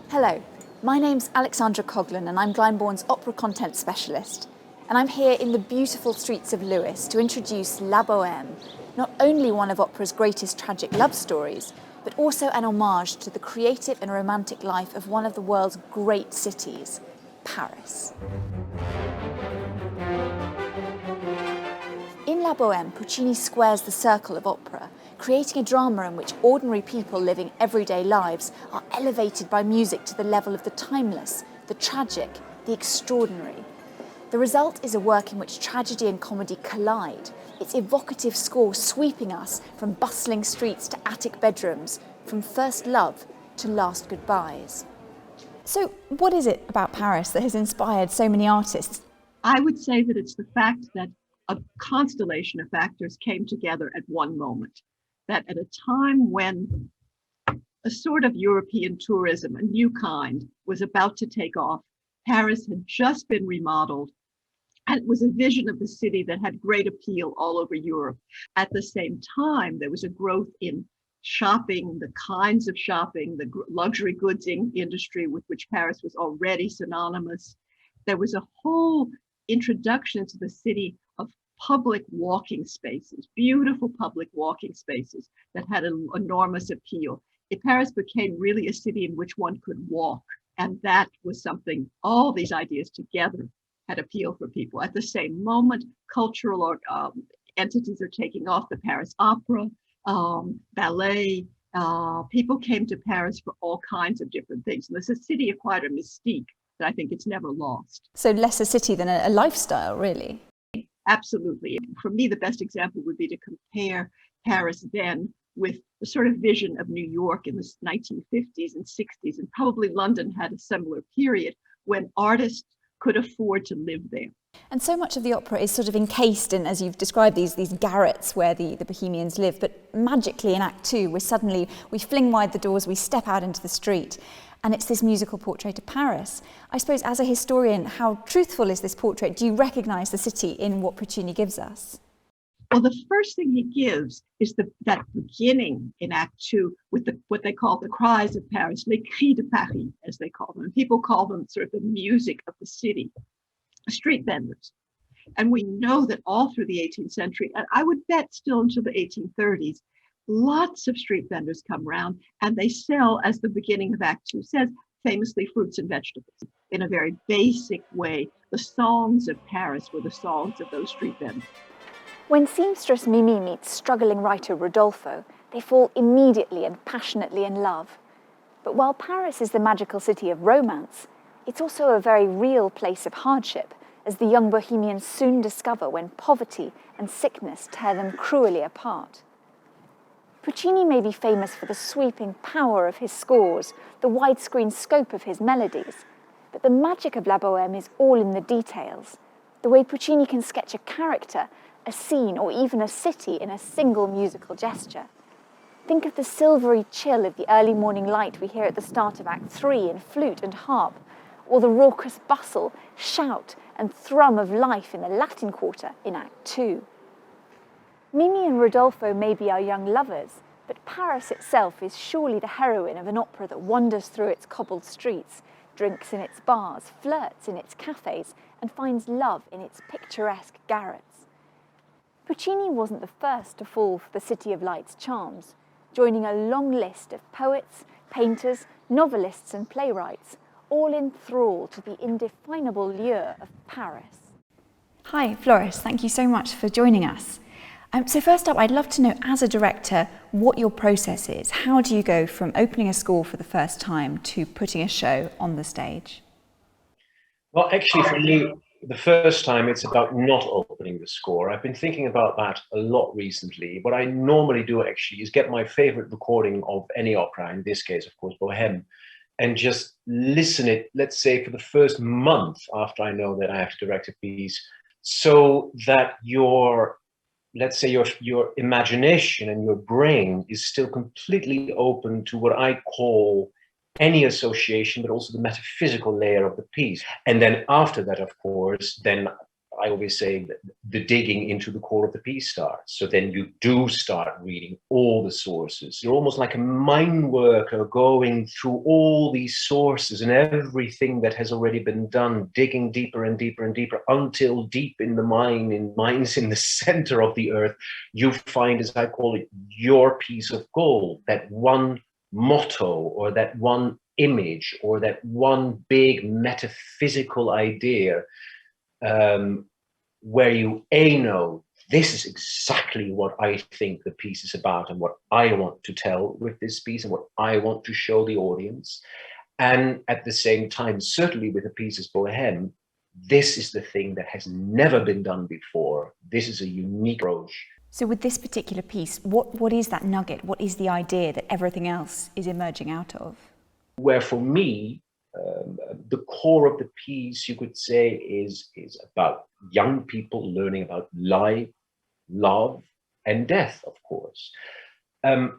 Hello, my name's Alexandra Coghlan and I'm Glyndebourne's opera content specialist. And I'm here in the beautiful streets of Lewes to introduce La Bohème, not only one of opera's greatest tragic love stories, but also an homage to the creative and romantic life of one of the world's great cities, Paris. In La Bohème, Puccini squares the circle of opera, creating a drama in which ordinary people living everyday lives are elevated by music to the level of the timeless, the tragic, the extraordinary. The result is a work in which tragedy and comedy collide, its evocative score sweeping us from bustling streets to attic bedrooms, from first love to last goodbyes. So, what is it about Paris that has inspired so many artists? I would say that it's the fact that a constellation of factors came together at one moment. That at a time when a sort of European tourism, a new kind, was about to take off, Paris had just been remodeled, and it was a vision of the city that had great appeal all over Europe. At the same time, there was a growth in shopping, the kinds of shopping, the luxury goods industry with which Paris was already synonymous. There was a whole introduction to the city of public walking spaces, beautiful public walking spaces that had an enormous appeal. Paris became really a city in which one could walk. And that was something, all these ideas together had appeal for people. At the same moment, cultural entities are taking off, the Paris Opera, ballet. People came to Paris for all kinds of different things. And there's a city of quite a mystique that I think it's never lost. So less a city than a lifestyle, really. Absolutely. For me, the best example would be to compare Paris then with the sort of vision of New York in the 1950s and 60s, and probably London had a similar period when artists could afford to live there. And so much of the opera is sort of encased in, as you've described, these garrets where the Bohemians live, but magically in Act Two, we fling wide the doors, we step out into the street, and it's this musical portrait of Paris. I suppose, as a historian, how truthful is this portrait? Do you recognise the city in what Puccini gives us? Well, the first thing he gives is that beginning in Act Two with what they call the cries of Paris, les cris de Paris, as they call them. People call them sort of the music of the city, street vendors. And we know that all through the 18th century, and I would bet still until the 1830s, lots of street vendors come around and they sell, as the beginning of Act Two says, famously fruits and vegetables. In a very basic way, the songs of Paris were the songs of those street vendors. When seamstress Mimi meets struggling writer Rodolfo, they fall immediately and passionately in love. But while Paris is the magical city of romance, it's also a very real place of hardship, as the young Bohemians soon discover when poverty and sickness tear them cruelly apart. Puccini may be famous for the sweeping power of his scores, the widescreen scope of his melodies, but the magic of La Bohème is all in the details, the way Puccini can sketch a character, a scene, or even a city in a single musical gesture. Think of the silvery chill of the early morning light we hear at the start of Act 3 in flute and harp, or the raucous bustle, shout, and thrum of life in the Latin Quarter in Act 2. Mimi and Rodolfo may be our young lovers, but Paris itself is surely the heroine of an opera that wanders through its cobbled streets, drinks in its bars, flirts in its cafes, and finds love in its picturesque garrets. Puccini wasn't the first to fall for the City of Light's charms, joining a long list of poets, painters, novelists and playwrights, all in thrall to the indefinable lure of Paris. Hi, Floris, thank you so much for joining us. So first up, I'd love to know, as a director, what your process is. How do you go from opening a score for the first time to putting a show on the stage? Well, actually, for me, the first time it's about not opening the score. I've been thinking about that a lot recently. What I normally do actually is get my favorite recording of any opera, in this case, of course, Bohème, and just listen it, let's say, for the first month after I know that I have to direct a piece, so that your imagination and your brain is still completely open to what I call any association, but also the metaphysical layer of the piece. And then after that, of course, then I always say that the digging into the core of the piece starts. So then you do start reading all the sources. You're almost like a mine worker going through all these sources and everything that has already been done, digging deeper and deeper and deeper until deep in the mine, in mines in the center of the earth, you find, as I call it, your piece of gold, that one motto or that one image or that one big metaphysical idea, where you know this is exactly what I think the piece is about and what I want to tell with this piece and what I want to show the audience. And at the same time, certainly with a piece as Bohème, this is the thing that has never been done before. This is a unique approach. So with this particular piece, what is that nugget? What is the idea that everything else is emerging out of? Where for me, the core of the piece, you could say, is about young people learning about life, love, and death, of course.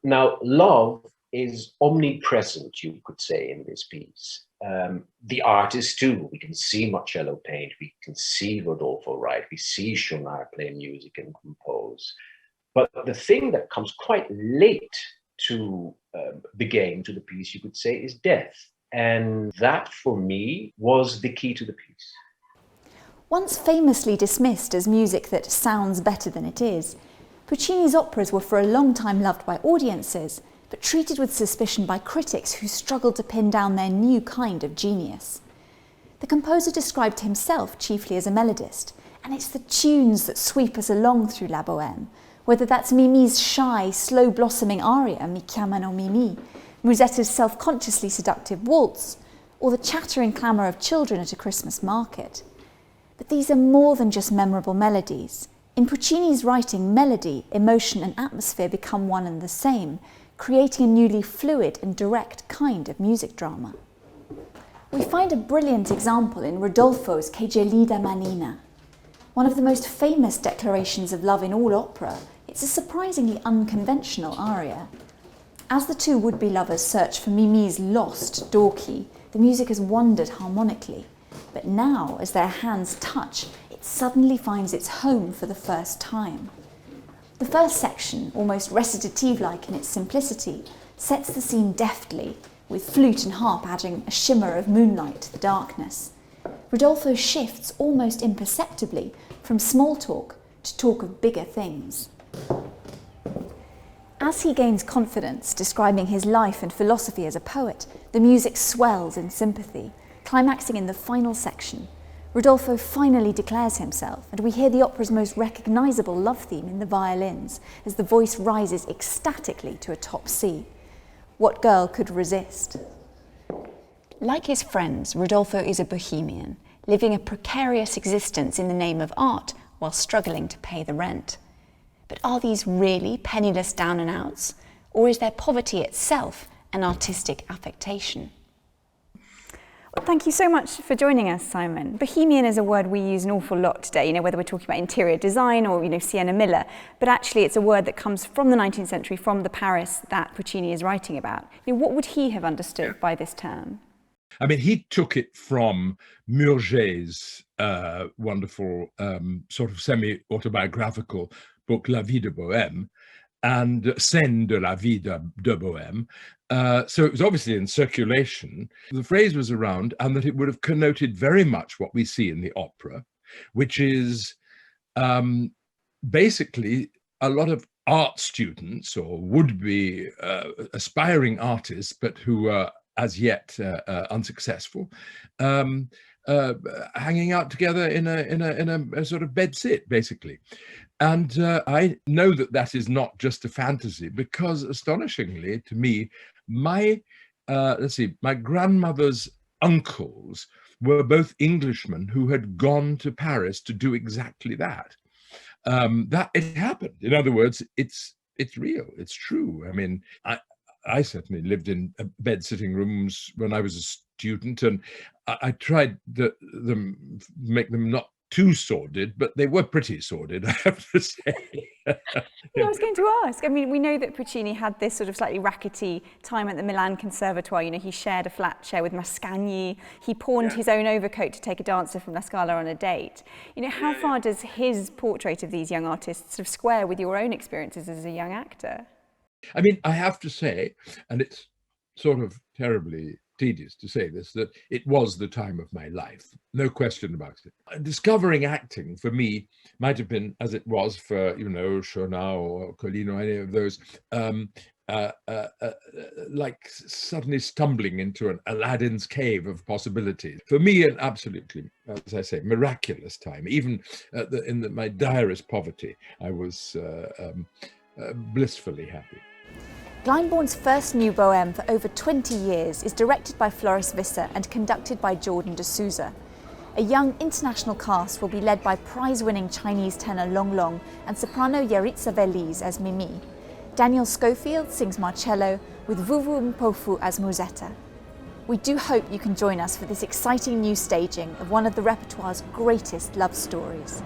Now, love is omnipresent, you could say, in this piece. The artists too. We can see Marcello paint, we can see Rodolfo write, we see Schumann play music and compose. But the thing that comes quite late to the game, to the piece, you could say, is death. And that, for me, was the key to the piece. Once famously dismissed as music that sounds better than it is, Puccini's operas were for a long time loved by audiences, but treated with suspicion by critics who struggled to pin down their new kind of genius. The composer described himself chiefly as a melodist, and it's the tunes that sweep us along through La Bohème, whether that's Mimi's shy, slow-blossoming aria, Mi chiamano Mimi, Musetta's self-consciously seductive waltz, or the chattering clamour of children at a Christmas market. But these are more than just memorable melodies. In Puccini's writing, melody, emotion and atmosphere become one and the same, creating a newly fluid and direct kind of music drama. We find a brilliant example in Rodolfo's Che gelida manina. One of the most famous declarations of love in all opera, it's a surprisingly unconventional aria. As the two would-be lovers search for Mimi's lost door key, the music has wandered harmonically. But now, as their hands touch, it suddenly finds its home for the first time. The first section, almost recitative-like in its simplicity, sets the scene deftly, with flute and harp adding a shimmer of moonlight to the darkness. Rodolfo shifts almost imperceptibly from small talk to talk of bigger things. As he gains confidence, describing his life and philosophy as a poet, the music swells in sympathy, climaxing in the final section. Rodolfo finally declares himself, and we hear the opera's most recognisable love theme in the violins as the voice rises ecstatically to a top C. What girl could resist? Like his friends, Rodolfo is a bohemian, living a precarious existence in the name of art while struggling to pay the rent. But are these really penniless down and outs, or is their poverty itself an artistic affectation? Well, thank you so much for joining us, Simon. Bohemian is a word we use an awful lot today, whether we're talking about interior design or, Sienna Miller, but actually it's a word that comes from the 19th century, from the Paris that Puccini is writing about. What would he have understood by this term? I mean, he took it from Murger's wonderful sort of semi-autobiographical book, La vie de Bohème, and Scène de la vie de Bohème. So it was obviously in circulation. The phrase was around, and that it would have connoted very much what we see in the opera, which is basically a lot of art students or would-be aspiring artists, but who are as yet unsuccessful, hanging out together in a sort of bed sit, basically. And I know that that is not just a fantasy, because astonishingly to me, my grandmother's uncles were both Englishmen who had gone to Paris to do exactly that. That it happened. In other words, it's real. It's true. I mean, I certainly lived in bed sitting rooms when I was a student, and I tried to make them not too sordid, but they were pretty sordid, I have to say. I was going to ask. I mean, we know that Puccini had this sort of slightly rackety time at the Milan Conservatoire. You know, he shared a flat share with Mascagni. He pawned his own overcoat to take a dancer from La Scala on a date. You know, how far does his portrait of these young artists sort of square with your own experiences as a young actor? I mean, I have to say, and it's sort of terribly tedious to say this, that it was the time of my life, no question about it. Discovering acting for me might have been, as it was for, you know, Chonat or Colline or any of those, like suddenly stumbling into an Aladdin's cave of possibilities. For me, an absolutely, as I say, miraculous time. Even in my direst poverty, I was blissfully happy. Glyndebourne's first new Bohème for over 20 years is directed by Floris Visser and conducted by Joan DeJean. A young international cast will be led by prize-winning Chinese tenor Long Long and soprano Yaritza Veliz as Mimi. Daniel Schofield sings Marcello with Vuvu Mpofu as Musetta. We do hope you can join us for this exciting new staging of one of the repertoire's greatest love stories.